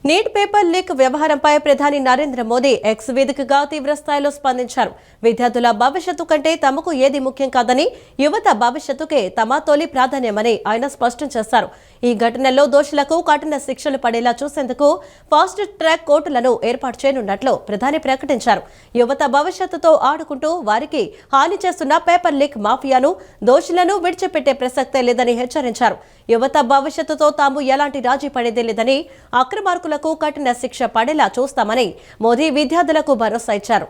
Neat paper leak వ్యవహారంపై ప్రధాని Narendra Modi X వేదికగా తీవ్ర స్థాయిలో స్పందించారు. విద్యార్థుల భవిష్యత్తు కంటే తమకు ఏది ముఖ్యం కాదని, యువత భవిష్యత్తుకే తమ తొలి ప్రాధాన్యమని ఆయన స్పష్టం చేశారు. ఈ ఘటనలో దోషులకు కఠిన శిక్షలు పడేలా చూసేందుకు ఫాస్ట్ ట్రాక్ కోర్టులను ఏర్పాటు చేయనున్నట్లు ప్రధాని ప్రకటించారు. యువత భవిష్యత్తుతో ఆడుకుంటూ వారికి హాని చేస్తున్న పేపర్ లీక్ మాఫియాను, దోషులను విడిచిపెట్టే ప్రసక్తే లేదని హెచ్చరించారు. యువత భవిష్యత్తుతో తాము ఎలాంటి రాజీ పడేదే లేదని, అక్రమార్కులకు కఠిన శిక్ష పడేలా చూస్తామని మోదీ విద్యార్థులకు భరోసా ఇచ్చారు.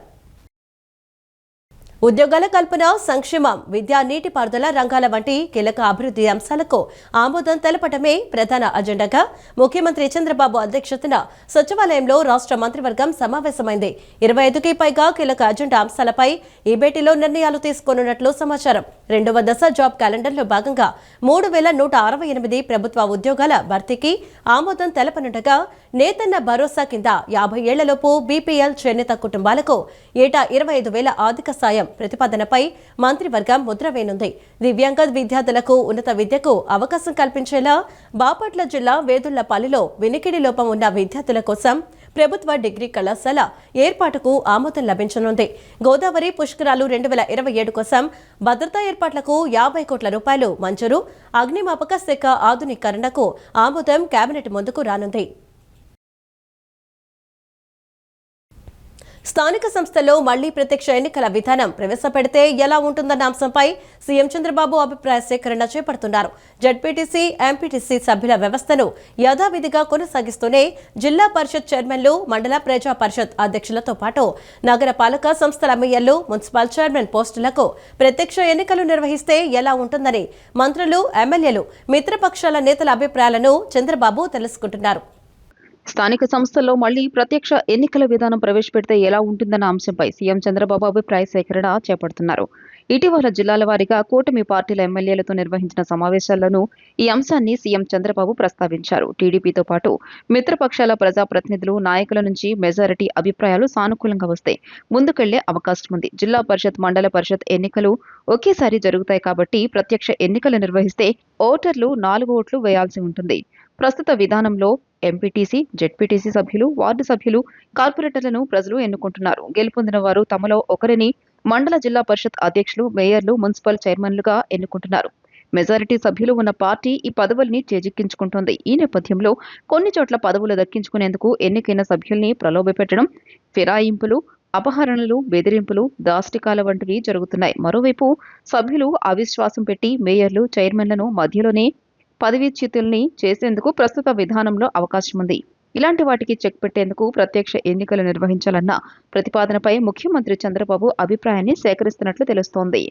ఉద్యోగాల కల్పన, సంక్షేమం, విద్యా, నీటిపారుదల రంగాల వంటి కీలక అభివృద్ధి అంశాలకు ఆమోదం తెలపడమే ప్రధాన అజెండాగా ముఖ్యమంత్రి చంద్రబాబు అధ్యక్షతన సచివాలయంలో రాష్ట్ర మంత్రివర్గం సమావేశమైంది. 25కి పైగా కీలక అజెండా అంశాలపై ఈ భేటీలో నిర్ణయాలు తీసుకోనున్నట్లు సమాచారం. 2వ దశ జాబ్ క్యాలెండర్లో భాగంగా 3,168 ప్రభుత్వ ఉద్యోగాల భర్తీకి ఆమోదం తెలపనుండగా, నేతన్న భరోసా కింద 50 ఏళ్లలోపు బీపీఎల్ చేనేత కుటుంబాలకు ఏటా 25,000 ఆర్థిక సాయం ప్రతిపాదనపై మంత్రివర్గం ముద్ర వేయనుంది. దివ్యాంగ విద్యార్థులకు ఉన్నత విద్యకు అవకాశం కల్పించేలా బాపట్ల జిల్లా వేదుళ్లపల్లిలో వినికిడి లోపం ఉన్న విద్యార్థుల కోసం ప్రభుత్వ డిగ్రీ కళాశాల ఏర్పాటుకు ఆమోదం లభించనుంది. గోదావరి పుష్కరాలు 2027 కోసం భద్రతా ఏర్పాట్లకు 50 కోట్ల రూపాయలు మంజూరు. అగ్నిమాపక శాఖ ఆధునీకరణకు ఆమోదం కేబినెట్ ముందుకు రానుంది. స్థానిక సంస్థల్లో మళ్లీ ప్రత్యక్ష ఎన్నికల విధానం ప్రవేశపెడితే ఎలా ఉంటుందన్న అంశంపై సీఎం చంద్రబాబు అభిప్రాయ సేకరణ చేపడుతున్నారు. జడ్పీటీసీ, ఎంపీటీసీ సభ్యుల వ్యవస్థను యథావిధిగా కొనసాగిస్తూనే జిల్లా పరిషత్ చైర్మన్లు, మండల ప్రజా పరిషత్ అధ్యక్షులతో పాటు నగర పాలక సంస్థల మేయర్లు, మున్సిపల్ చైర్మన్ పోస్టులకు ప్రత్యక్ష ఎన్నికలు నిర్వహిస్తే ఎలా ఉంటుందని మంత్రులు, ఎమ్మెల్యేలు, మిత్రపక్షాల నేతల అభిప్రాయాలను చంద్రబాబు తెలుసుకుంటున్నారు. స్థానిక సంస్థల్లో మళ్లీ ప్రత్యక్ష ఎన్నికల విధానం ప్రవేశపెడితే ఎలా ఉంటుందన్న అంశంపై సీఎం చంద్రబాబు అభిప్రాయ సేకరణ చేపడుతున్నారు. ఇటీవల జిల్లాల వారీగా కూటమి పార్టీల ఎమ్మెల్యేలతో నిర్వహించిన సమావేశాల్లోనూ ఈ అంశాన్ని సీఎం చంద్రబాబు ప్రస్తావించారు. టీడీపీతో పాటు మిత్రపక్షాల ప్రజాప్రతినిధులు, నాయకుల నుంచి మెజారిటీ అభిప్రాయాలు సానుకూలంగా వస్తే ముందుకెళ్లే అవకాశం ఉంది. జిల్లా పరిషత్, మండల పరిషత్ ఎన్నికలు ఒకేసారి జరుగుతాయి కాబట్టి ప్రత్యక్ష ఎన్నికలు నిర్వహిస్తే ఓటర్లు 4 ఓట్లు వేయాల్సి ఉంటుంది. ప్రస్తుత విధానంలో ఎంపీటీసీ, జెడ్పీటీసీ సభ్యులు, వార్డు సభ్యులు, కార్పొరేటర్లను ప్రజలు ఎన్నుకుంటున్నారు. గెలుపొందిన వారు తమలో ఒకరిని మండల, జిల్లా పరిషత్ అధ్యక్షులు, మేయర్లు, మున్సిపల్ చైర్మన్లుగా ఎన్నుకుంటున్నారు. మెజారిటీ సభ్యులు ఉన్న పార్టీ ఈ పదవుల్ని చేజిక్కించుకుంటోంది. ఈ నేపథ్యంలో కొన్ని చోట్ల పదవులు దక్కించుకునేందుకు ఎన్నికైన సభ్యుల్ని ప్రలోభపెట్టడం, ఫిరాయింపులు, అపహరణలు, బెదిరింపులు, దాష్టికాల వంటివి జరుగుతున్నాయి. మరోవైపు సభ్యులు అవిశ్వాసం పెట్టి మేయర్లు, చైర్మన్లను మధ్యలోనే పదవీచ్యుతుల్ని చేసేందుకు ప్రస్తుత విధానంలో అవకాశం ఉంది. ఇలాంటి వాటికి చెక్ పెట్టేందుకు ప్రత్యక్ష ఎన్నికలు నిర్వహించాలన్న ప్రతిపాదనపై ముఖ్యమంత్రి చంద్రబాబు అభిప్రాయాన్ని సేకరిస్తున్నట్లు తెలుస్తోంది.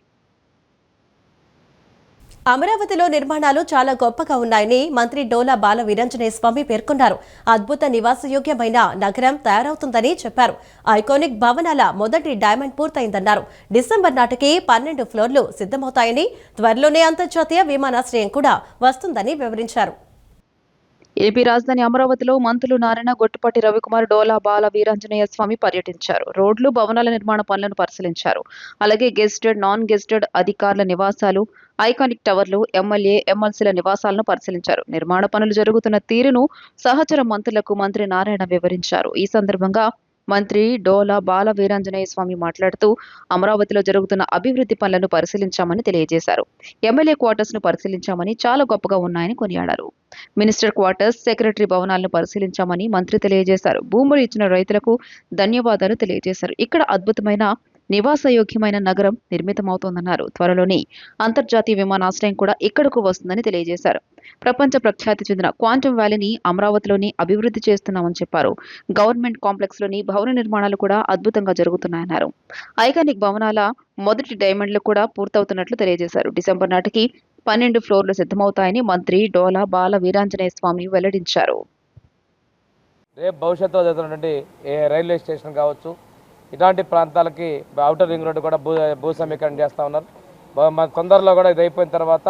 అమరావతిలో నిర్మాణాలు చాలా గొప్పగా ఉన్నాయని మంత్రి డోలా బాల వీరాంజనేయ స్వామి పేర్కొన్నారు. అద్భుత నివాసయోగ్యమైన నగరం తయారవుతుందని చెప్పారు. ఐకానిక్ భవనాల మొదటి డైమండ్ పూర్తయిందన్నారు. డిసెంబర్ నాటికి 12 ఫ్లోర్లు సిద్ధమవుతాయని, త్వరలోనే అంతర్జాతీయ విమానాశ్రయం కూడా వస్తుందని వివరించారు. ఏపీ రాజధాని అమరావతిలో మంత్రులు నారాయణ, గొట్టిపాటి రవికుమార్, డోలా బాల వీరాంజనేయ స్వామి పర్యటించారు. రోడ్లు, భవనాల నిర్మాణ పనులను పరిశీలించారు. అలాగే గెజిటెడ్, నాన్ గెజిటెడ్ అధికారుల నివాసాలు, ఐకానిక్ టవర్లు, ఎమ్మెల్యే, ఎమ్మెల్సీల నివాసాలను పరిశీలించారు. నిర్మాణ పనులు జరుగుతున్న తీరును సహచర మంత్రులకు మంత్రి నారాయణ వివరించారు. ఈ సందర్భంగా మంత్రి డోలా బాల వీరాంజనేయ స్వామి మాట్లాడుతూ అమరావతిలో జరుగుతున్న అభివృద్ధి పనులను పరిశీలించామని తెలియజేశారు. ఎమ్మెల్యే క్వార్టర్స్ ను పరిశీలించామని, చాలా గొప్పగా ఉన్నాయని కొనియాడారు. మినిస్టర్ క్వార్టర్స్, సెక్రటరీ భవనాలను పరిశీలించామని మంత్రి తెలియజేశారు. భూములు ఇచ్చిన రైతులకు ధన్యవాదాలు తెలియజేశారు. ఇక్కడ అద్భుతమైన నివాసయోగ్యమైన నగరం నిర్మితమవుతోందన్నారు. త్వరలోనే అంతర్జాతీయ విమానాశ్రయం కూడా ఇక్కడకు వస్తుందని తెలియజేశారు. ప్రపంచ ప్రఖ్యాతి చెందిన క్వాంటమ్ వ్యాలీని అమరావతిలోని అభివృద్ధి చేస్తున్నామని చెప్పారు. గవర్నమెంట్ కాంప్లెక్స్ లోని భవన నిర్మాణాలు కూడా అద్భుతంగా జరుగుతున్నాయన్నారు. ఐకానిక్ భవనాల మొదటి డైమండ్లు కూడా పూర్తవుతున్నట్లు తెలియజేశారు. డిసెంబర్ నాటికి 12 ఫ్లోర్లు సిద్ధమవుతాయని మంత్రి డోలా బాల వీరాంజనేయ స్వామి వెల్లడించారు. రేపు భవిష్యత్తులో జరుగుతున్నటువంటి రైల్వే స్టేషన్ కావచ్చు, ఇలాంటి ప్రాంతాలకి ఔటర్ రింగ్ రోడ్డు కూడా భూ సమీకరణ చేస్తూ ఉన్నారు. తొందరలో కూడా ఇది అయిపోయిన తర్వాత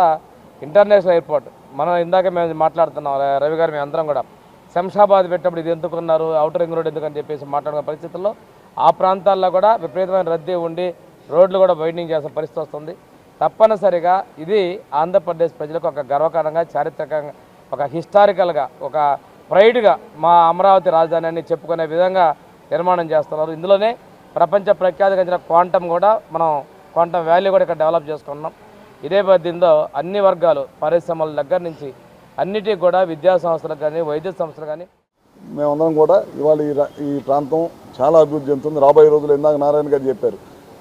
ఇంటర్నేషనల్ ఎయిర్పోర్ట్, మనం ఇందాక మేము మాట్లాడుతున్నాం, రవి గారు మేము అందరం కూడా శంషాబాద్ పెట్టినప్పుడు ఇది ఎందుకున్నారు, ఔటర్ రింగ్ రోడ్ ఎందుకని చెప్పేసి మాట్లాడుకున్న పరిస్థితుల్లో ఆ ప్రాంతాల్లో కూడా విపరీతమైన రద్దీ ఉండి రోడ్లు కూడా వైడనింగ్ చేసే పరిస్థితి వస్తుంది. తప్పనిసరిగా ఇది ఆంధ్రప్రదేశ్ ప్రజలకు ఒక గర్వకారణంగా, చారిత్రకంగా, ఒక హిస్టారికల్గా, ఒక ప్రైడ్గా మా అమరావతి రాజధాని అని చెప్పుకునే విధంగా నిర్మాణం చేస్తున్నారు. ఇందులోనే ప్రపంచ ప్రఖ్యాతిగాంచిన క్వాంటమ్ కూడా మనం క్వాంటమ్ వ్యాలీ కూడా ఇక్కడ డెవలప్ చేసుకున్నాం. ఇదే పద్ధతిలో అన్ని వర్గాలు పరిశ్రమల దగ్గర నుంచి అన్నిటికీ కూడా విద్యా సంస్థలకు కానీ వైద్య సంస్థలు కానీ మేమందరం కూడా ఇవాళ ఈ ప్రాంతం చాలా అభివృద్ధి చెందుతుంది. రాబోయే రోజులు ఇందాక నారాయణ గారు చెప్పారు,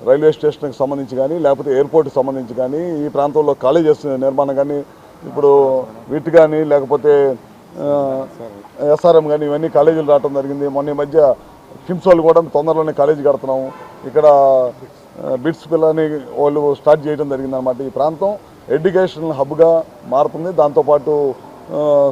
రైల్వే స్టేషన్కి సంబంధించి కానీ లేకపోతే ఎయిర్పోర్ట్కి సంబంధించి కానీ ఈ ప్రాంతంలో కాలేజెస్ నిర్మాణం కానీ ఇప్పుడు వీటి కానీ లేకపోతే ఎస్ఆర్ఎం కానీ ఇవన్నీ కాలేజీలు రావడం జరిగింది. మొన్న ఈ మధ్య కిమ్స్ వాళ్ళు కూడా తొందరలోనే కాలేజీ కడుతున్నాము. ఇక్కడ బిట్స్ పిల్లని వాళ్ళు స్టార్ట్ చేయడం జరిగింది అనమాట. ఈ ప్రాంతం ఎడ్యుకేషనల్ హబ్గా మారుతుంది. దాంతోపాటు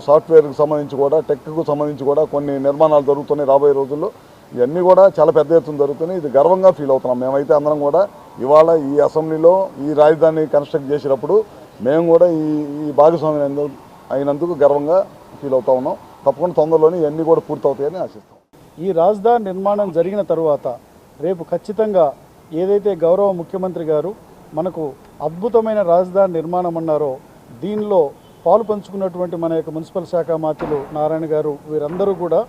సాఫ్ట్వేర్కి సంబంధించి కూడా టెక్కు సంబంధించి కూడా కొన్ని నిర్మాణాలు జరుగుతున్నాయి రాబోయే రోజుల్లో. ఇవన్నీ కూడా చాలా పెద్ద ఎత్తున జరుగుతున్నాయి. ఇది గర్వంగా ఫీల్ అవుతున్నాం. మేమైతే అందరం కూడా ఇవాళ ఈ అసెంబ్లీలో ఈ రాజధాని కన్స్ట్రక్ట్ చేసేటప్పుడు మేము కూడా ఈ భాగస్వామ్యం అయినందుకు గర్వంగా ఫీల్ అవుతా ఉన్నాం. తప్పకుండా తొందరలోనే ఇవన్నీ కూడా పూర్తవుతాయని ఆశిస్తాం. ఈ రాజధాని నిర్మాణం జరిగిన తరువాత రేపు ఖచ్చితంగా ఏదైతే గౌరవ ముఖ్యమంత్రి గారు మనకు అద్భుతమైన రాజధాని నిర్మాణం అన్నారో దీనిలో పాలు పంచుకున్నటువంటి మన యొక్క మున్సిపల్ శాఖ మంత్రులు నారాయణ గారు వీరందరూ కూడా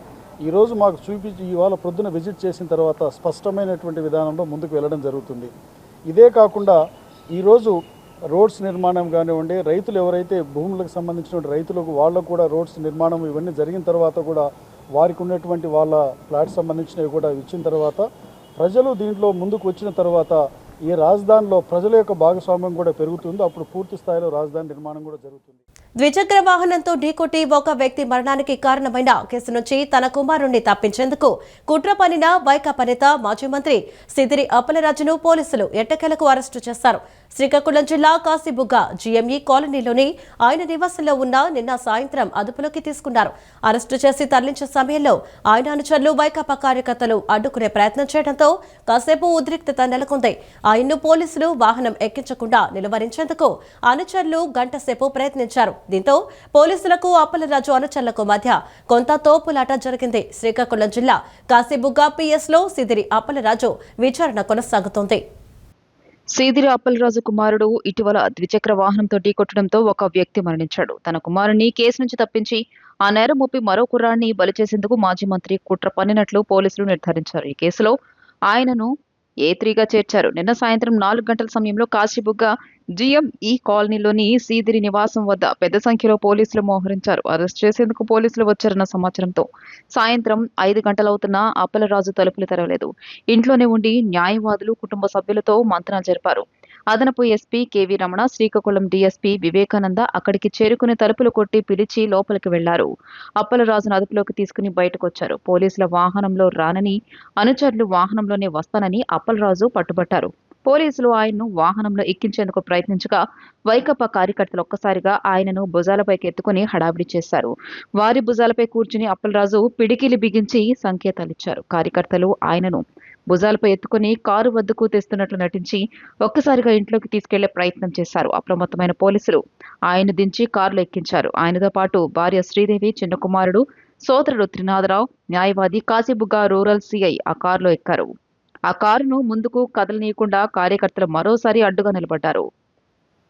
ఈరోజు మాకు చూపించి ఇవాళ ప్రొద్దున విజిట్ చేసిన తర్వాత స్పష్టమైనటువంటి విధానంలో ముందుకు వెళ్ళడం జరుగుతుంది. ఇదే కాకుండా ఈరోజు రోడ్స్ నిర్మాణం కానివ్వండి, రైతులు ఎవరైతే భూములకు సంబంధించిన రైతులకు వాళ్ళకు కూడా రోడ్స్ నిర్మాణం ఇవన్నీ జరిగిన తర్వాత కూడా వారికి ఉన్నటువంటి వాళ్ళ ఫ్లాట్స్ సంబంధించినవి కూడా ఇచ్చిన తర్వాత ప్రజలు దీంట్లో ముందుకు వచ్చిన తర్వాత ఈ రాజధానిలో ప్రజల యొక్క భాగస్వామ్యం కూడా పెరుగుతుంది. అప్పుడు పూర్తి స్థాయిలో రాజధాని నిర్మాణం కూడా జరుగుతుంది. ద్విచక్ర వాహనంతో ఢీకొట్టి ఒక వ్యక్తి మరణానికి కారణమైన కేసు నుంచి తన కుమారుణ్ణి తప్పించేందుకు కుట్ర పన్నిన వైకాపా నేత మాజీ మంత్రి సిదిరి అప్పలరాజును పోలీసులు ఎట్టకేలకు అరెస్టు చేశారు. శ్రీకాకుళం జిల్లా కాశీబుగ్గ జీఎంఈ కాలనీలోని ఆయన నివాసంలో ఉన్న నిన్న సాయంత్రం అదుపులోకి తీసుకున్నారు. అరెస్టు చేసి తరలించే సమయంలో ఆయన అనుచరులు వైకాపా కార్యకర్తలు అడ్డుకునే ప్రయత్నం చేయడంతో కాసేపు ఉద్రిక్తత నెలకొంది. ఆయన్ను పోలీసులు వాహనం ఎక్కించకుండా నిలువరించేందుకు అనుచరులు గంటసేపు ప్రయత్నించారు. దీంతో పోలీసులకు అప్పలరాజు అనుచరులకు మధ్య కొంత తోపులాట జరిగింది. శ్రీకాకుళం జిల్లా కాశీబుగ్గ పిఎస్ లో సిదిరి అప్పలరాజు విచారణ కొనసాగుతోంది. సీదిరి అప్పలరాజు కుమారుడు ఇటీవల ద్విచక్ర వాహనంతో ఢీకొట్టడంతో ఒక వ్యక్తి మరణించాడు. తన కుమారుని కేసు నుంచి తప్పించి ఆ నేరం మోపి మరో కుర్రాన్ని బలి చేసేందుకు మాజీ మంత్రి కుట్ర పన్నినట్లు పోలీసులు నిర్ధారించారు. ఈ కేసులో ఆయనను A3గా చేర్చారు. నిన్న సాయంత్రం 4 గంటల సమయంలో కాశీబుగ్గ జీఎంఈ కాలనీలోని సీదిరి నివాసం వద్ద పెద్ద సంఖ్యలో పోలీసులు మోహరించారు. అరెస్ట్ చేసేందుకు పోలీసులు వచ్చారన్న సమాచారంతో సాయంత్రం 5 గంటలవుతున్నా అప్పలరాజు తలుపులు తెరవలేదు. ఇంట్లోనే ఉండి న్యాయవాదులు, కుటుంబ సభ్యులతో మంతనాలు జరిపారు. అదనపు SP KV Ramana, Srikakulam DSP Vivekananda అక్కడికి చేరుకుని తలుపులు కొట్టి పిలిచి లోపలికి వెళ్లారు. అప్పలరాజును అదుపులోకి తీసుకుని బయటకొచ్చారు. పోలీసుల వాహనంలో రానని, అనుచరులు వాహనంలోనే వస్తానని అప్పలరాజు పట్టుబట్టారు. పోలీసులు ఆయన్ను వాహనంలో ఎక్కించేందుకు ప్రయత్నించగా వైకాపా కార్యకర్తలు ఒక్కసారిగా ఆయనను భుజాలపైకి ఎత్తుకుని హడావిడి చేశారు. వారి భుజాలపై కూర్చుని అప్పలరాజు పిడికిలి బిగించి సంకేతాలిచ్చారు. కార్యకర్తలు ఆయనను భుజాలపై ఎత్తుకుని కారు వద్దకు తెస్తున్నట్లు నటించి ఒక్కసారిగా ఇంట్లోకి తీసుకెళ్లే ప్రయత్నం చేశారు. అప్రమత్తమైన పోలీసులు ఆయన దించి కారులో ఎక్కించారు. ఆయనతో పాటు భార్య శ్రీదేవి, చిన్న కుమారుడు, సోదరుడు త్రినాథరావు, న్యాయవాది కాశీబుగ్గ రూరల్ సిఐ ఆ కారులో ఎక్కారు. ఆ కారును ముందుకు కదలనీయకుండా కార్యకర్తలు మరోసారి అడ్డుగా నిలబడ్డారు.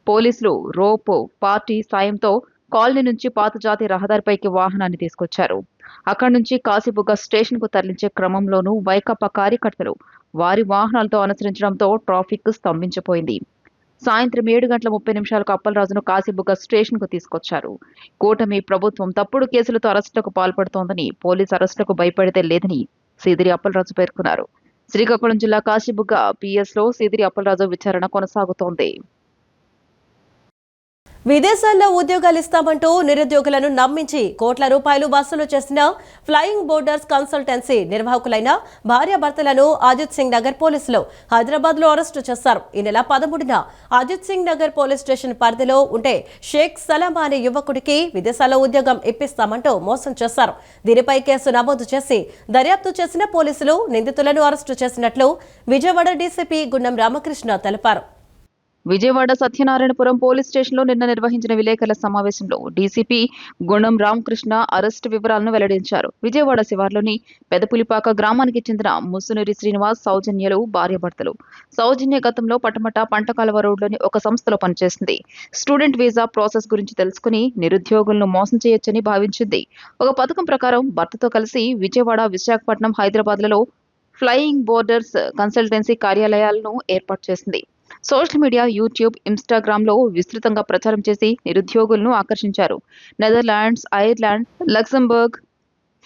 పోలీసులు రోపో పార్టీ సాయంతో కాలనీ నుంచి పాత జాతీయ రహదారిపైకి వాహనాన్ని తీసుకొచ్చారు. అక్కడి నుంచి కాశీబుగ్గ స్టేషన్ కు తరలించే క్రమంలోనూ వైకాపా కార్యకర్తలు వారి వాహనాలతో అనుసరించడంతో ట్రాఫిక్ స్తంభించిపోయింది. సాయంత్రం 7:30 అప్పలరాజును కాశీబుగ్గ స్టేషన్ కు తీసుకొచ్చారు. కూటమి ప్రభుత్వం తప్పుడు కేసులతో అరెస్టులకు పాల్పడుతోందని, పోలీసు అరెస్టులకు భయపడితే లేదని సీదిరి అప్పలరాజు పేర్కొన్నారు. శ్రీకాకుళం జిల్లా కాశీబుగ్గ పిఎస్ లో సీదిరి అప్పలరాజు విచారణ కొనసాగుతోంది. విదేశాల్లో ఉద్యోగాలు ఇస్తామంటూ నిరుద్యోగులను నమ్మించి కోట్ల రూపాయలు వసూలు చేసిన ఫ్లయింగ్ బోర్డర్స్ కన్సల్టెన్సీ నిర్వాహకులైన భార్యాభర్తలను అజిత్ సింగ్ నగర్ పోలీసులు హైదరాబాద్ లో అరెస్టు చేశారు. ఈ నెల 13న అజిత్ సింగ్ నగర్ పోలీస్ స్టేషన్ పరిధిలో ఉంటే షేక్ సలామా అనే యువకుడికి విదేశాల్లో ఉద్యోగం ఇప్పిస్తామంటూ మోసం చేశారు. దీనిపై కేసు నమోదు చేసి దర్యాప్తు చేసిన పోలీసులు నిందితులను అరెస్టు చేసినట్లు విజయవాడ డీసీపీ గుండం రామకృష్ణ తెలిపారు. విజయవాడ సత్యనారాయణపురం పోలీస్ స్టేషన్లో నిన్న నిర్వహించిన విలేకరుల సమావేశంలో డీసీపీ గుండం రామకృష్ణ అరెస్టు వివరాలను వెల్లడించారు. విజయవాడ శివార్లోని పెదపులిపాక గ్రామానికి చెందిన ముసునూరి శ్రీనివాస్, సౌజన్యలు భార్యాభర్తలు. సౌజన్య గతంలో పటమట పంటకాలువ రోడ్లోని ఒక సంస్థలో పనిచేసింది. స్టూడెంట్ వీసా ప్రాసెస్ గురించి తెలుసుకుని నిరుద్యోగులను మోసం చేయొచ్చని భావించింది. ఒక పథకం ప్రకారం భర్తతో కలిసి విజయవాడ, విశాఖపట్నం, హైదరాబాద్లలో ఫ్లయింగ్ బోర్డర్స్ కన్సల్టెన్సీ కార్యాలయాలను ఏర్పాటు చేసింది. సోషల్ మీడియా, యూట్యూబ్, ఇన్స్టాగ్రామ్లో విస్తృతంగా ప్రచారం చేసి నిరుద్యోగులను ఆకర్షించారు. నెదర్లాండ్స్, ఐర్లాండ్, లక్సంబర్గ్,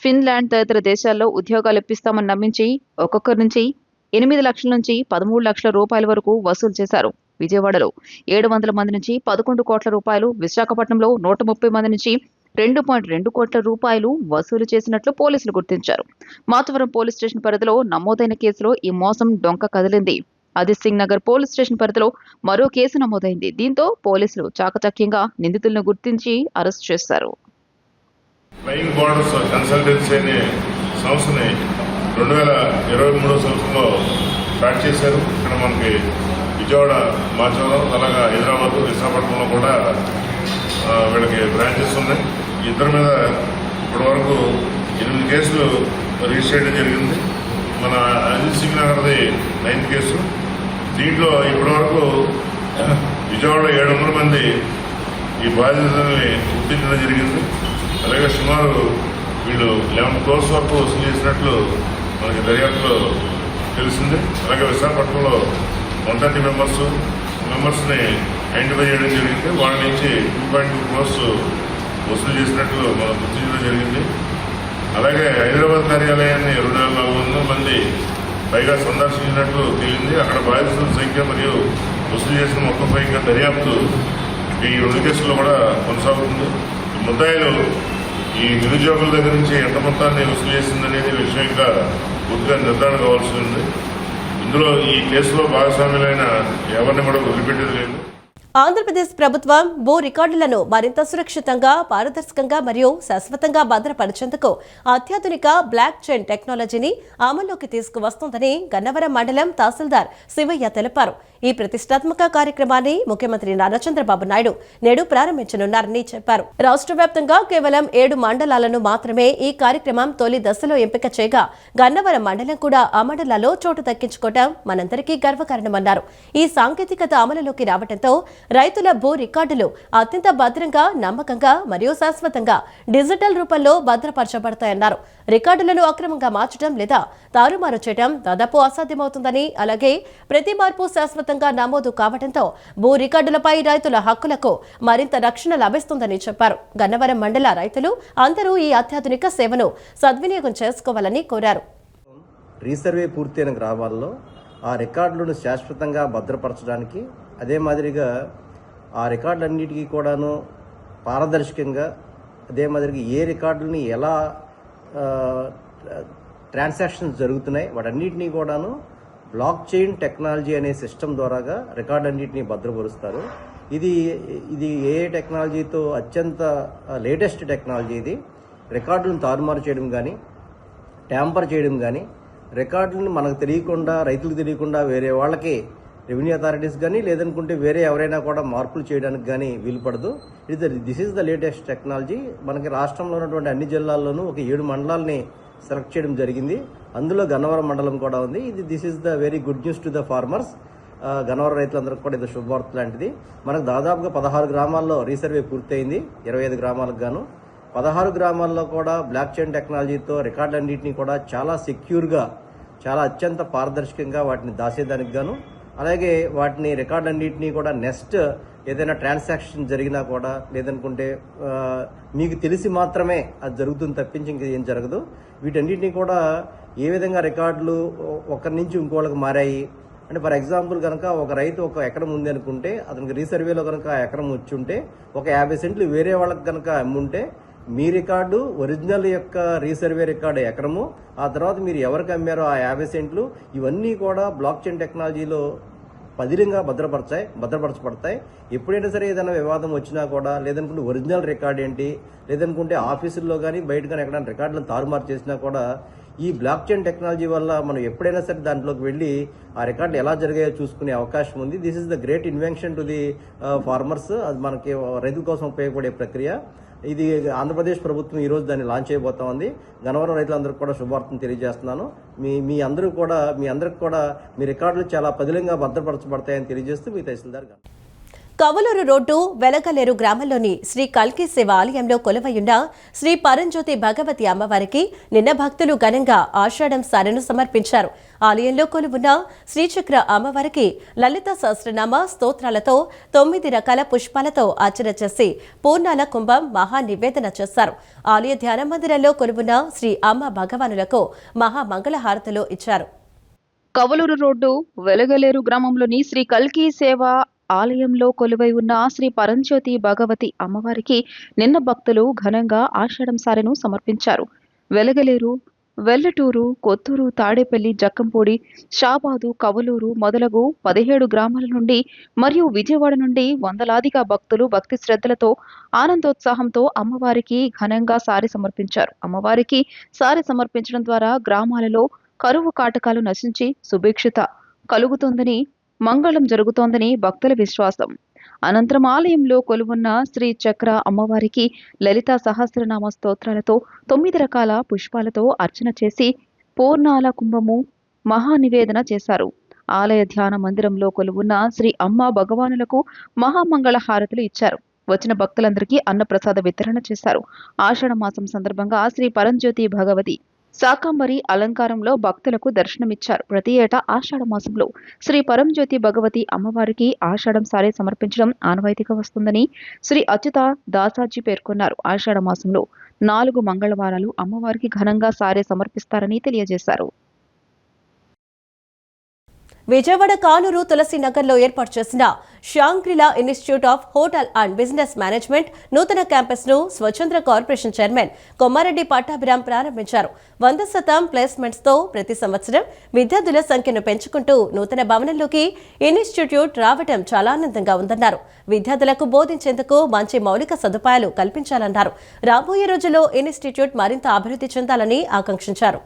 ఫిన్లాండ్ తదితర దేశాల్లో ఉద్యోగాలు ఇప్పిస్తామని నమ్మించి ఒక్కొక్కరి నుంచి 8 లక్షల నుంచి 13 లక్షల రూపాయల వరకు వసూలు చేశారు. విజయవాడలో 700 మంది నుంచి 11 కోట్ల రూపాయలు, విశాఖపట్నంలో 130 మంది నుంచి 2.2 కోట్ల రూపాయలు వసూలు చేసినట్లు పోలీసులు గుర్తించారు. మాచవరం పోలీస్ స్టేషన్ పరిధిలో నమోదైన కేసులో ఈ మోసం డొంక కదిలింది. అజిత్ సింగ్ నగర్ పోలీస్ స్టేషన్ పరిధిలో మరో కేసు నమోదైంది. దీంతో పోలీసులు చాకచక్యంగా నిందితులను గుర్తించి అరెస్ట్ చేశారు. ఫ్లయింగ్ బోర్డర్స్ కన్సల్టెన్సీ అనే సంస్థని 2023 సంవత్సరంలో స్టార్ట్ చేశారు. ఇక్కడ మనకి విజయవాడ, మాచవరం, అలాగా హైదరాబాద్, విశాఖపట్నంలో కూడా వీళ్ళకి బ్రాంచెస్ ఉన్నాయి. ఇద్దరి మీద ఇప్పటి వరకు 8 కేసులు రిజిస్టర్ చేయడం జరిగింది. మన అజిత్ సింగ్ నగర్ది 9th కేసు. దీంట్లో ఇప్పటి వరకు విజయవాడలో 700 మంది ఈ బాధితుల్ని గుర్తించడం జరిగింది. అలాగే సుమారు వీళ్ళు 11 crores వరకు వసూలు చేసినట్లు మనకి దర్యాప్తులో తెలిసింది. అలాగే విశాఖపట్నంలో 130 మెంబర్స్ని ఐడెంటిఫై చేయడం జరిగింది. వాళ్ళ నుంచి 2.2 crores వసూలు చేసినట్లు మనం గుర్తించడం జరిగింది. అలాగే హైదరాబాద్ కార్యాలయాన్ని 2400 మంది పైగా సందర్శించినట్లు తేలింది. అక్కడ బాధితుల సంఖ్య మరియు వసూలు చేసిన మొత్తంపై ఇంకా దర్యాప్తు ఈ 2 కేసుల్లో కూడా కొనసాగుతుంది. ఈ ముద్దాయిలు ఈ నిరుద్యోగుల దగ్గర నుంచి ఎంత మొత్తాన్ని వసూలు చేసిందనేది విషయం ఇంకా పూర్తిగా నిర్ధారణ కావాల్సి ఉంది. ఇందులో ఈ కేసులో భాగస్వాములైన ఎవరిని కూడా వదిలిపెట్టేది లేదు. ఆంధ్రప్రదేశ్ ప్రభుత్వం భూ రికార్డులను మరింత సురక్షితంగా, పారదర్శకంగా మరియు శాశ్వతంగా భద్రపరిచేందుకు అత్యాధునిక బ్లాక్ చైన్ టెక్నాలజీని అమల్లోకి తీసుకువస్తోందని గన్నవరం మండలం తహసీల్దార్ శివయ్య తెలిపారు. ఈ ప్రతిష్టాత్మక కార్యక్రమాన్ని ముఖ్యమంత్రి నారా చంద్రబాబు నాయుడు నేడు ప్రారంభించనున్నారని చెప్పారు. రాష్ట్ర వ్యాప్తంగా కేవలం 7 మండలాలను మాత్రమే ఈ కార్యక్రమం తొలి దశలో ఎంపిక చేయగా గన్నవరం మండలం కూడా ఆ మండలాల్లో చోటు దక్కించుకోవడం మనందరికీ గర్వకారణమన్నారు. ఈ సాంకేతికత అమలులోకి రావడంతో రైతుల భూ రికార్డులు అత్యంత భద్రంగా, నమ్మకంగా మరియు శాశ్వతంగా డిజిటల్ రూపంలో భద్రపరచబడతాయన్నారు. రికార్డులను అక్రమంగా మార్చడం లేదా తారుమారు చేయడం దాదాపు అసాధ్యమవుతుందని, అలాగే ప్రతి మార్పు శాశ్వతంగా నమోదు కావడంతో భూ రికార్డులపై రైతుల హక్కులకు మరింత రక్షణ లభిస్తుందని చెప్పారు. గన్నవరం మండల రైతులు అందరూ ఈ అత్యాధునిక సేవను సద్వినియోగం చేసుకోవాలని కోరారు. రీసర్వే పూర్తయిన గ్రామాల్లో ఆ రికార్డులను శాశ్వతంగా భద్రపరచడానికి, అదే మాదిరిగా ఆ రికార్డులన్నిటికీ కూడాను పారదర్శకంగా, అదే మాదిరిగా ఏ రికార్డులని ఎలా ట్రాన్సాక్షన్స్ జరుగుతున్నాయి వాటన్నిటినీ కూడాను బ్లాక్ చైన్ టెక్నాలజీ అనే సిస్టమ్ ద్వారాగా రికార్డులన్నింటినీ భద్రపరుస్తారు. ఇది ఏ టెక్నాలజీతో అత్యంత లేటెస్ట్ టెక్నాలజీ. ఇది రికార్డులను తారుమారు చేయడం కానీ, ట్యాంపర్ చేయడం కానీ, రికార్డులను మనకు తెలియకుండా, రైతులకు తెలియకుండా వేరే వాళ్ళకి, రెవెన్యూ అథారిటీస్ కానీ లేదనుకుంటే వేరే ఎవరైనా కూడా మార్పులు చేయడానికి కానీ వీలు పడదు. This is the latest technology. మనకి రాష్ట్రంలో ఉన్నటువంటి అన్ని జిల్లాల్లోనూ ఒక 7 మండలాల్ని సెలెక్ట్ చేయడం జరిగింది. అందులో గన్నవరం మండలం కూడా ఉంది. This is the very good news to the farmers. Gannavaram రైతులందరికీ కూడా ఇది శుభవార్త లాంటిది. మనకు దాదాపుగా 16 గ్రామాల్లో రీసర్వే పూర్తయింది. 25 గ్రామాలకు గాను 16 గ్రామాల్లో కూడా బ్లాక్ చైన్ టెక్నాలజీతో రికార్డులన్నింటినీ కూడా చాలా సెక్యూర్గా, చాలా అత్యంత పారదర్శకంగా వాటిని దాచేదానికి గాను, అలాగే వాటిని రికార్డులన్నింటినీ కూడా నెక్స్ట్ ఏదైనా ట్రాన్సాక్షన్ జరిగినా కూడా లేదనుకుంటే మీకు తెలిసి మాత్రమే అది జరుగుతుంది తప్పించి ఇంక ఏం జరగదు. వీటన్నిటినీ కూడా ఏ విధంగా రికార్డులు ఒకరి నుంచి ఇంకోళ్ళకి మారాయి అంటే, ఫర్ ఎగ్జాంపుల్ కనుక ఒక రైతు ఒక ఎకరం ఉంది అనుకుంటే అతనికి రీసర్వేలో కనుక ఆ ఎకరం వచ్చి ఉంటే ఒక 50 సెంట్లు వేరే వాళ్ళకి కనుక అమ్ముంటే మీ రికార్డు ఒరిజినల్ యొక్క రీసర్వే రికార్డు ఎకరము, ఆ తర్వాత మీరు ఎవరికి అమ్మారో ఆ 50 సెంట్లు, ఇవన్నీ కూడా బ్లాక్ చైన్ టెక్నాలజీలో పదిలంగా భద్రపరచబడతాయి. ఎప్పుడైనా సరే ఏదైనా వివాదం వచ్చినా కూడా, లేదనుకుంటే ఒరిజినల్ రికార్డ్ ఏంటి, లేదనుకుంటే ఆఫీసుల్లో కానీ బయట కానీ ఎక్కడైనా రికార్డులను తారుమారు చేసినా కూడా ఈ బ్లాక్ చైన్ టెక్నాలజీ వల్ల మనం ఎప్పుడైనా సరే దాంట్లోకి వెళ్ళి ఆ రికార్డులు ఎలా జరిగాయో చూసుకునే అవకాశం ఉంది. This is the great invention to the farmers. అది మనకి రైతుల కోసం ఉపయోగపడే ప్రక్రియ. ఇది ఆంధ్రప్రదేశ్ ప్రభుత్వం ఈ రోజు దాన్ని లాంచ్ చేయబోతా ఉంది. గన్నవరం రైతులందరికీ కూడా శుభవార్తను తెలియజేస్తున్నాను. మీ అందరికి కూడా మీ రికార్డులు చాలా పదిలంగా భద్రపరచబడతాయని తెలియజేస్తూ మీ తహసీల్దార్ గారు. కవులూరు రోడ్డు వెలగలేరు గ్రామంలోని శ్రీ కల్కి శివ ఆలయంలో కొలువయున్న శ్రీ పరంజ్యోతి భగవతి అమ్మవారికి నిన్న భక్తులు ఘనంగా ఆషాఢం సారెను సమర్పించారు. ఆలయంలో కొలువున్న శ్రీచక్ర అమ్మవారికి లలిత సహస్రనామ స్తోత్రాలతో 9 రకాల పుష్పాలతో అర్చన చేసి పూర్ణాల కుంభం మహా నివేదన చేశారు. ఆలయ ధ్యాన మందిరంలో కొలువున్న శ్రీ అమ్మ భగవానులకు మహామంగళహారతులు ఇచ్చారు. కవలూరు రోడ్డు వెలగలేరు గ్రామంలోని శ్రీ కల్కి సేవ ఆలయంలో కొలువై ఉన్న శ్రీ పరంజ్యోతి భగవతి అమ్మవారికి నిన్న భక్తులు ఘనంగా ఆషాఢం సారెను సమర్పించారు. వెలగలేరు, వెల్లటూరు, కొత్తూరు, తాడేపల్లి, జక్కంపూడి, షాబాదు, కవలూరు మొదలగు 17 గ్రామాల నుండి మరియు విజయవాడ నుండి వందలాదిగా భక్తులు భక్తి శ్రద్ధలతో ఆనందోత్సాహంతో అమ్మవారికి ఘనంగా సారె సమర్పించారు. అమ్మవారికి సారె సమర్పించడం ద్వారా గ్రామాలలో కరువు కాటకాలు నశించి సుభిక్షత కలుగుతుందని, మంగళం జరుగుతోందని భక్తుల విశ్వాసం. అనంతరం ఆలయంలో కొలువున్న శ్రీ చక్ర అమ్మవారికి లలితా సహస్రనామ స్తోత్రాలతో 9 రకాల పుష్పాలతో అర్చన చేసి పూర్ణాల కుంభము మహానివేదన చేశారు. ఆలయ ధ్యాన మందిరంలో కొలువున్న శ్రీ అమ్మ భగవానులకు మహామంగళ హారతులు ఇచ్చారు. వచ్చిన భక్తులందరికీ అన్నప్రసాద వితరణ చేశారు. ఆషాఢ మాసం సందర్భంగా శ్రీ పరంజ్యోతి భగవతి శాకంబరి అలంకారంలో భక్తులకు దర్శనమిచ్చారు. ప్రతి ఏటా ఆషాఢ మాసంలో శ్రీ పరంజ్యోతి భగవతి అమ్మవారికి ఆషాఢం సారే సమర్పించడం ఆనవాయితీగా వస్తుందని శ్రీ అచ్యుత దాసాజీ పేర్కొన్నారు. ఆషాఢ మాసంలో 4 మంగళవారాలు అమ్మవారికి ఘనంగా సారే సమర్పిస్తారని తెలియజేశారు. విజయవాడ కానూరు తులసి నగర్లో ఏర్పాటు చేసిన Shangrila institute of hotel and business management నూతన క్యాంపస్ను స్వతంత్ర కార్పొరేషన్ చైర్మన్ కొమ్మారెడ్డి పట్టాభిరామ్ ప్రారంభించారు. 100% ప్లేస్మెంట్స్తో ప్రతి సంవత్సరం విద్యార్థుల సంఖ్యను పెంచుకుంటూ నూతన భవనంలోకి ఇన్స్టిట్యూట్ రావడం చాలా ఆనందంగా ఉందన్నారు. విద్యార్థులకు బోధించేందుకు మంచి మౌలిక సదుపాయాలు కల్పించాలన్నారు. రాబోయే రోజుల్లో ఇన్స్టిట్యూట్ మరింత అభివృద్ధి చెందాలని ఆకాంక్షించారు.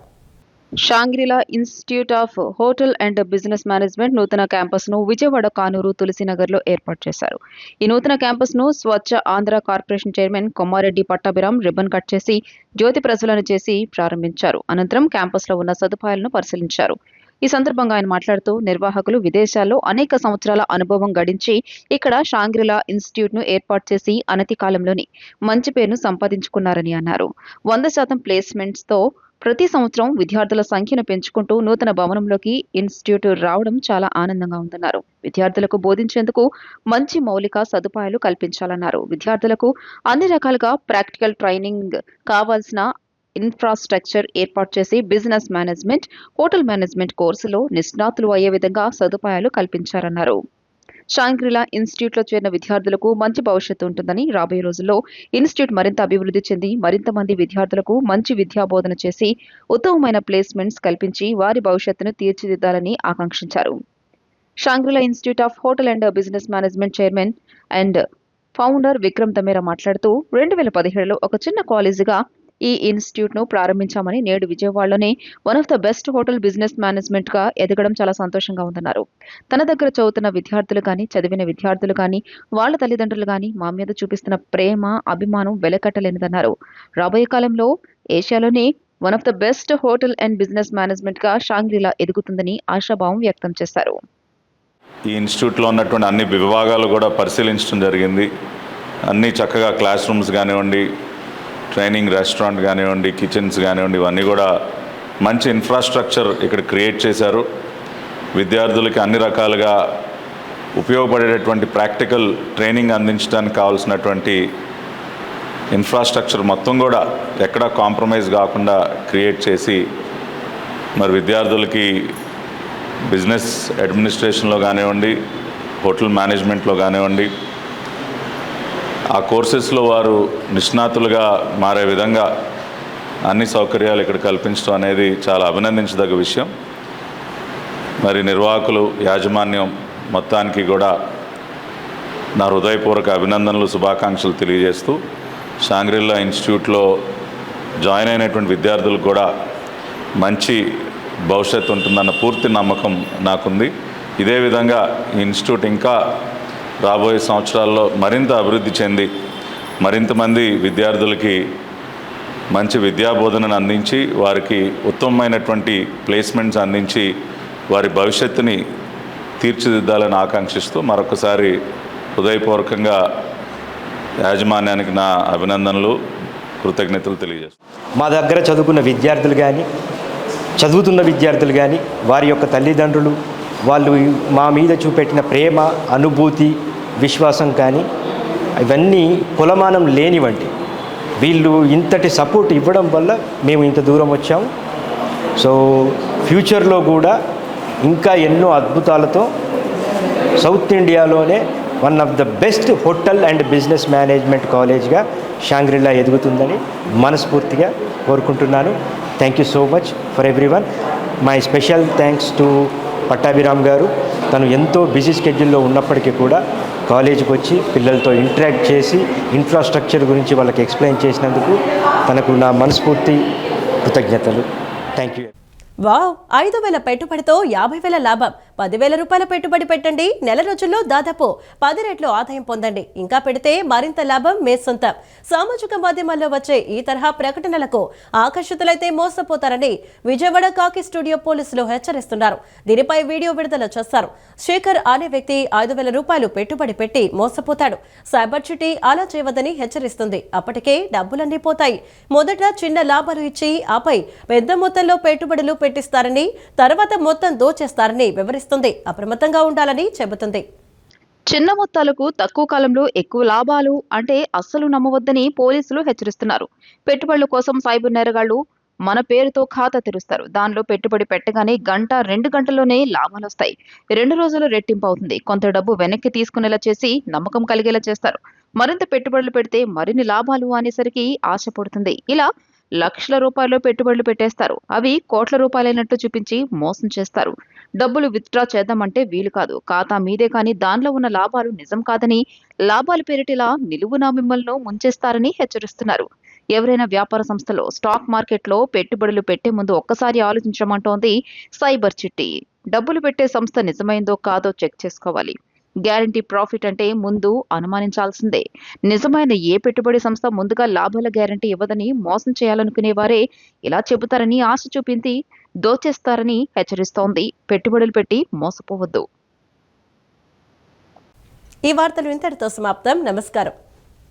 Shangrila institute of hotel and business management నూతన క్యాంపస్ను విజయవాడ కానూరు తులసినగర్లో ఏర్పాటు చేశారు. ఈ నూతన క్యాంపస్ను Swachh Andhra corporation chairman Kommareddy Pattabhiram ribbon cut చేసి జ్యోతి ప్రజ్వలన చేసి ప్రారంభించారు. అనంతరం క్యాంపస్లో ఉన్న సదుపాయాలను పరిశీలించారు. ఈ సందర్భంగా ఆయన మాట్లాడుతూ నిర్వాహకులు విదేశాల్లో అనేక సంవత్సరాల అనుభవం గడించి ఇక్కడ షాంగ్రిలా ఇన్స్టిట్యూట్ను ఏర్పాటు చేసి అనతి కాలంలోని మంచి పేరును సంపాదించుకున్నారని అన్నారు. 100% ప్లేస్మెంట్స్తో ప్రతి సంవత్సరం విద్యార్థుల సంఖ్యను పెంచుకుంటూ నూతన భవనంలోకి ఇన్స్టిట్యూట్ రావడం చాలా ఆనందంగా ఉందన్నారు. విద్యార్థులకు బోధించేందుకు మంచి మౌలిక సదుపాయాలు కల్పించాలన్నారు. విద్యార్థులకు అన్ని రకాలుగా ప్రాక్టికల్ ట్రైనింగ్ కావాల్సిన ఇన్ఫ్రాస్ట్రక్చర్ ఏర్పాటు చేసి బిజినెస్ మేనేజ్మెంట్, హోటల్ మేనేజ్మెంట్ కోర్సులో నిష్ణాతులు అయ్యే విధంగా సదుపాయాలు కల్పించారన్నారు. షాంగ్రిలా ఇన్స్టిట్యూట్లో చేరిన విద్యార్థులకు మంచి భవిష్యత్తు ఉంటుందని, రాబోయే రోజుల్లో ఇన్స్టిట్యూట్ మరింత అభివృద్ధి చెంది మరింత మంది విద్యార్థులకు మంచి విద్యా బోధన చేసి ఉత్తమమైన ప్లేస్మెంట్స్ కల్పించి వారి భవిష్యత్తును తీర్చిదిద్దాలని ఆకాంక్షించారు. Shangrila institute of hotel and business management chairman and founder Vikram Tamera మాట్లాడుతూ 2017లో ఒక చిన్న కాలేజీగా ఈ ఇన్స్టిట్యూట్ను ప్రారంభించామని, నేడు విజయవాడలోనే one of the best hotel business మేనేజ్మెంట్గా ఎదగడం చాలా సంతోషంగా ఉందన్నారు. తన దగ్గర చదువుతున్న విద్యార్థులు కానీ, చదివిన విద్యార్థులు కానీ, వాళ్ళ తల్లిదండ్రులు కానీ మా మీద చూపిస్తున్న ప్రేమ, అభిమానం వెలకట్టలేనిదన్నారు. రాబోయే కాలంలో ఏషియాలోనే one of the best hotel and business మేనేజ్మెంట్గా షాంగ్రిలా ఎదుగుతుందని ఆశాభావం వ్యక్తం చేశారు. ఈ ఇన్స్టిట్యూట్లో ఉన్నటువంటి అన్ని విభాగాలు కూడా పరిశీలించడం జరిగింది. అన్నీ చక్కగా క్లాస్ రూమ్స్ కానివ్వండి, ట్రైనింగ్ రెస్టారెంట్ కానివ్వండి, కిచెన్స్ కానివ్వండి, ఇవన్నీ కూడా మంచి ఇన్ఫ్రాస్ట్రక్చర్ ఇక్కడ క్రియేట్ చేశారు. విద్యార్థులకి అన్ని రకాలుగా ఉపయోగపడేటటువంటి ప్రాక్టికల్ ట్రైనింగ్ అందించడానికి కావాల్సినటువంటి ఇన్ఫ్రాస్ట్రక్చర్ మొత్తం కూడా ఎక్కడా కాంప్రమైజ్ కాకుండా క్రియేట్ చేసి మరి విద్యార్థులకి బిజినెస్ అడ్మినిస్ట్రేషన్లో కానివ్వండి, హోటల్ మేనేజ్మెంట్లో కానివ్వండి, ఆ కోర్సెస్లో వారు నిష్ణాతులుగా మారే విధంగా అన్ని సౌకర్యాలు ఇక్కడ కల్పించడం అనేది చాలా అభినందించదగ్గ విషయం. మరి నిర్వాహకులు, యాజమాన్యం మొత్తానికి కూడా నా హృదయపూర్వక అభినందనలు, శుభాకాంక్షలు తెలియజేస్తూ షాంగ్రిలా ఇన్స్టిట్యూట్లో జాయిన్ అయినటువంటి విద్యార్థులకు కూడా మంచి భవిష్యత్తు ఉంటుందన్న పూర్తి నమ్మకం నాకుంది. ఇదే విధంగా ఈ ఇన్స్టిట్యూట్ ఇంకా రాబోయే సంవత్సరాల్లో మరింత అభివృద్ధి చెంది మరింత మంది విద్యార్థులకి మంచి విద్యాబోధనను అందించి వారికి ఉత్తమమైనటువంటి ప్లేస్మెంట్స్ అందించి వారి భవిష్యత్తుని తీర్చిదిద్దాలని ఆకాంక్షిస్తూ మరొకసారి హృదయపూర్వకంగా యాజమాన్యానికి నా అభినందనలు, కృతజ్ఞతలు తెలియజేస్తాను. మా దగ్గర చదువుకున్న విద్యార్థులు కానీ, చదువుతున్న విద్యార్థులు కానీ, వారి యొక్క తల్లిదండ్రులు వాళ్ళు మా మీద చూపెట్టిన ప్రేమ, అనుభూతి, విశ్వాసం కానీ ఇవన్నీ కులమానం లేనివంటి. వీళ్ళు ఇంతటి సపోర్ట్ ఇవ్వడం వల్ల మేము ఇంత దూరం వచ్చాము. సో ఫ్యూచర్లో కూడా ఇంకా ఎన్నో అద్భుతాలతో సౌత్ ఇండియాలోనే one of the best hotel and business management కాలేజ్గా షాంగ్రిలా ఎదుగుతుందని మనస్ఫూర్తిగా కోరుకుంటున్నాను. Thank you so much for everyone. My special thanks to Pattabhiram గారు. తను ఎంతో బిజీ స్కెడ్యూల్లో ఉన్నప్పటికీ కూడా కాలేజీకి వచ్చి పిల్లలతో ఇంటరాక్ట్ చేసి ఇన్ఫ్రాస్ట్రక్చర్ గురించి వాళ్ళకి ఎక్స్ప్లెయిన్ చేసినందుకు తనకు నా మనస్ఫూర్తి కృతజ్ఞతలు. Thank you. వావ్, 5,000 పెట్టుబడితో 50,000 లాభం. 10,000 రూపాయల పెట్టుబడి పెట్టండి, నెల రోజుల్లో దాదాపు 10 రెట్లు ఆదాయం పొందండి. ఇంకా పెడితే మరింత లాభం మీ సొంతం. సామాజిక మాధ్యమాల్లో వచ్చే ఈ తరహా ప్రకటనలకు ఆకర్షితులైతే మోసపోతారని విజయవాడ కాకి స్టూడియో పోలీసులు హెచ్చరిస్తున్నారు. దీనిపై వీడియో విడుదల చేస్తారు. శేఖర్ అనే వ్యక్తి 5,000 రూపాయలు పెట్టుబడి పెట్టి మోసపోతాడు. సైబర్ చిట్టి అలా చేయవద్దని హెచ్చరిస్తుంది. అప్పటికే డబ్బులన్నీ పోతాయి. మొదట చిన్న లాభాలు ఇచ్చి ఆపై పెద్ద మొత్తంలో పెట్టుబడులు పెట్టిస్తారని, తర్వాత మొత్తం దోచేస్తారని వివరిస్తుంది. అప్రమత్తంగా ఉండాలని చెబుతుంది. చిన్న మొత్తాలకు తక్కువ కాలంలో ఎక్కువ లాభాలు అంటే అస్సలు నమ్మవద్దని పోలీసులు హెచ్చరిస్తున్నారు. పెట్టుబడుల కోసం సైబర్ నేరగాళ్లు మన పేరుతో ఖాతా తెరుస్తారు. దానిలో పెట్టుబడి పెట్టగానే 1-2 గంటల్లోనే లాభాలు వస్తాయి. 2 రోజులు రెట్టింపు అవుతుంది. కొంత డబ్బు వెనక్కి తీసుకునేలా చేసి నమ్మకం కలిగేలా చేస్తారు. మరింత పెట్టుబడులు పెడితే మరిన్ని లాభాలు అనేసరికి ఆశ పుడుతుంది. ఇలా లక్షల రూపాయలు పెట్టుబడులు పెట్టేస్తారు. అవి కోట్ల రూపాయలైనట్టు చూపించి మోసం చేస్తారు. డబ్బులు విత్డ్రా చేద్దామంటే వీలు కాదు. ఖాతా మీదే కానీ దానిలో ఉన్న లాభాలు నిజం కాదని, లాభాల పేరిటిలా నిలువునా మిమ్మల్ని ముంచేస్తారని హెచ్చరిస్తున్నారు. ఎవరైనా వ్యాపార సంస్థలో, స్టాక్ మార్కెట్లో పెట్టుబడులు పెట్టే ముందు ఒక్కసారి ఆలోచించమంటోంది సైబర్ చిట్టి. డబ్బులు పెట్టే సంస్థ నిజమైందో కాదో చెక్ చేసుకోవాలి. గ్యారంటీ ప్రాఫిట్ అంటే ముందు అనుమానించాల్సిందే. నిజమైన ఏ పెట్టుబడి సంస్థ ముందుగా లాభాల గ్యారంటీ ఇవ్వదని మోసం చేయాలనుకునే వారే ఇలా చెబుతారని ఆశ చూపించి దోచేస్తారని హెచ్చరిస్తోంది. పెట్టుబడులు పెట్టి మోసపోవద్దు. ఈ వార్తలు ఇంతటితో సమాప్తం. నమస్కారం.